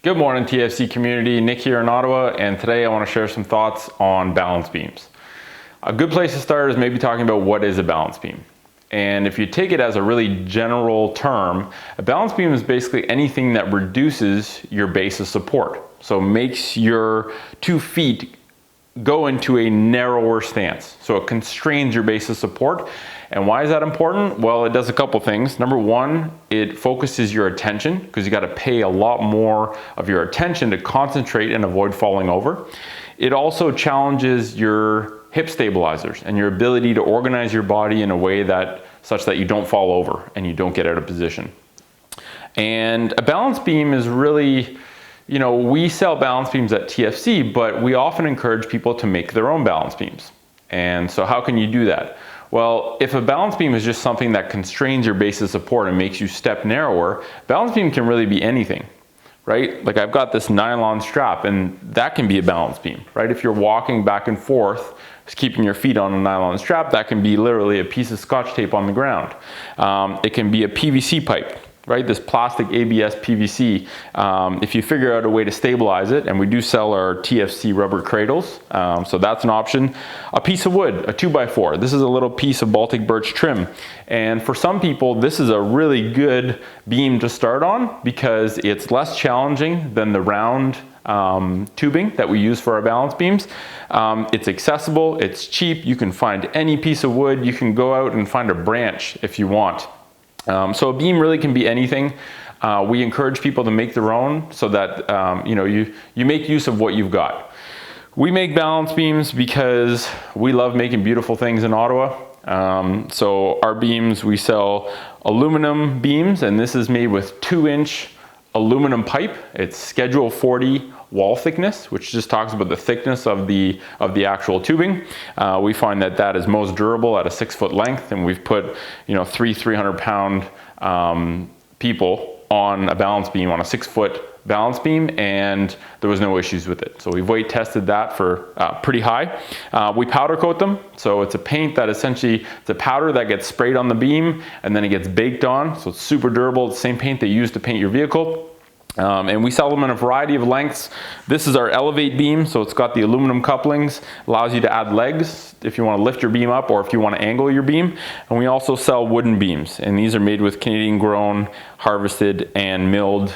Good morning, TFC community. Nick here in Ottawa, and today I want to share some thoughts on balance beams. A good place to start is maybe talking about what is a balance beam. And if you take it as a really general term, a balance beam is basically anything that reduces your base of support. So makes your 2 feet go into a narrower stance. So it constrains your base of support. And why is that important? Well, it does a couple things. Number one, it focuses your attention because you got to pay a lot more of your attention to concentrate and avoid falling over. It also challenges your hip stabilizers and your ability to organize your body in a way such that you don't fall over and you don't get out of position. And a balance beam is really, we sell balance beams at TFC, but we often encourage people to make their own balance beams. And so how can you do that? Well, if a balance beam is just something that constrains your base of support and makes you step narrower, balance beam can really be anything, right? Like I've got this nylon strap and that can be a balance beam, right? If you're walking back and forth, keeping your feet on a nylon strap, that can be literally a piece of Scotch tape on the ground. It can be a PVC pipe, right? This plastic ABS PVC. If you figure out a way to stabilize it, and we do sell our TFC rubber cradles, so that's an option. A piece of wood, a 2x4. This is a little piece of Baltic birch trim. And for some people, this is a really good beam to start on because it's less challenging than the round tubing that we use for our balance beams. It's accessible, it's cheap, you can find any piece of wood, you can go out and find a branch if you want. So a beam really can be anything. We encourage people to make their own so that you make use of what you've got. We make balance beams because we love making beautiful things in Ottawa. So our beams, we sell aluminum beams, and this is made with 2-inch aluminum pipe. It's Schedule 40 wall thickness, which just talks about the thickness of the actual tubing. We find that is most durable at a 6-foot length, and we've put 300-pound people on a balance beam, on a 6-foot balance beam, and there was no issues with it. So we've weight tested that for pretty high. We powder coat them, so it's a paint that essentially, it's a powder that gets sprayed on the beam and then it gets baked on, so it's super durable. It's the same paint they use to paint your vehicle. And we sell them in a variety of lengths. This is our Elevate beam, so it's got the aluminum couplings, allows you to add legs if you want to lift your beam up or if you want to angle your beam. And we also sell wooden beams, and these are made with Canadian grown, harvested, and milled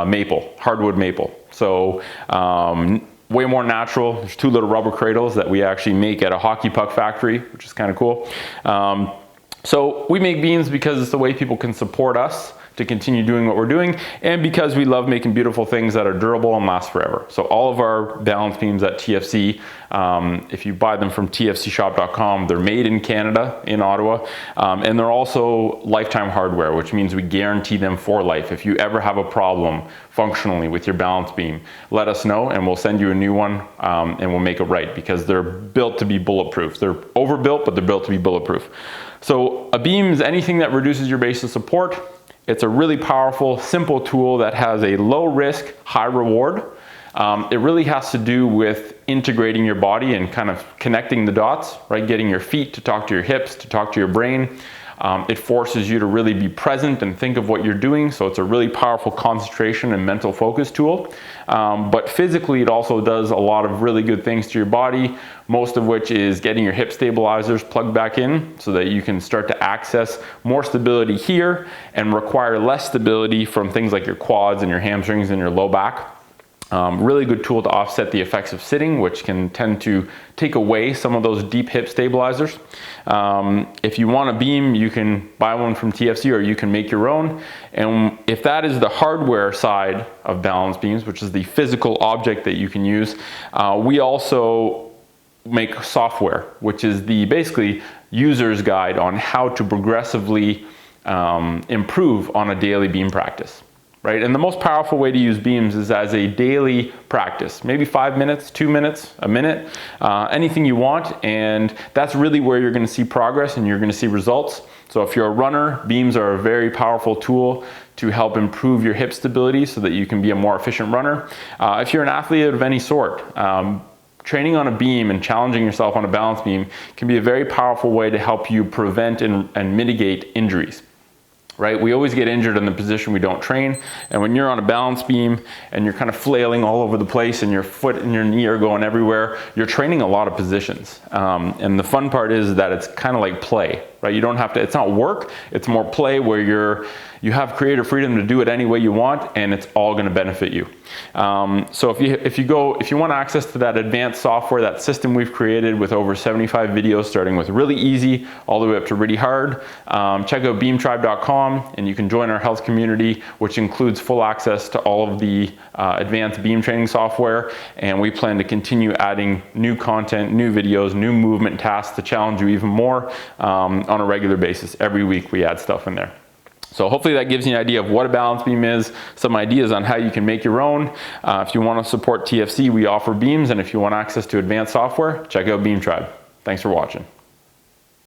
maple, hardwood maple. So way more natural. There's 2 little rubber cradles that we actually make at a hockey puck factory, which is kind of cool. So we make beams because it's the way people can support us to continue doing what we're doing, and because we love making beautiful things that are durable and last forever. So all of our balance beams at TFC, if you buy them from tfcshop.com, they're made in Canada, in Ottawa, and they're also lifetime hardware, which means we guarantee them for life. If you ever have a problem functionally with your balance beam, let us know and we'll send you a new one, and we'll make it right, because they're built to be bulletproof. They're overbuilt, but they're built to be bulletproof. So a beam is anything that reduces your base of support. It's a really powerful, simple tool that has a low risk, high reward. It really has to do with integrating your body and kind of connecting the dots, right? Getting your feet to talk to your hips, to talk to your brain. It forces you to really be present and think of what you're doing. So it's a really powerful concentration and mental focus tool. But physically, it also does a lot of really good things to your body, most of which is getting your hip stabilizers plugged back in so that you can start to access more stability here and require less stability from things like your quads and your hamstrings and your low back. Really good tool to offset the effects of sitting, which can tend to take away some of those deep hip stabilizers. If you want a beam, you can buy one from TFC or you can make your own. And if that is the hardware side of balance beams, which is the physical object that you can use, we also make software, which is the basically user's guide on how to progressively improve on a daily beam practice. Right? And the most powerful way to use beams is as a daily practice, maybe 5 minutes, 2 minutes, a minute, anything you want. And that's really where you're going to see progress and you're going to see results. So if you're a runner, beams are a very powerful tool to help improve your hip stability so that you can be a more efficient runner. If you're an athlete of any sort, training on a beam and challenging yourself on a balance beam can be a very powerful way to help you prevent and mitigate injuries. right? We always get injured in the position we don't train. And when you're on a balance beam and you're kind of flailing all over the place and your foot and your knee are going everywhere, you're training a lot of positions. And the fun part is that it's kind of like play, right? You don't have to, it's not work, it's more play where you have creative freedom to do it any way you want, and it's all going to benefit you. So if you want access to that advanced software, that system we've created with over 75 videos starting with really easy all the way up to really hard, check out beamtribe.com and you can join our health community, which includes full access to all of the advanced beam training software. And we plan to continue adding new content, new videos, new movement tasks to challenge you even more on a regular basis. Every week we add stuff in there. So hopefully that gives you an idea of what a balance beam is, some ideas on how you can make your own. If you want to support TFC, we offer beams, and if you want access to advanced software, check out Beam Tribe. Thanks for watching.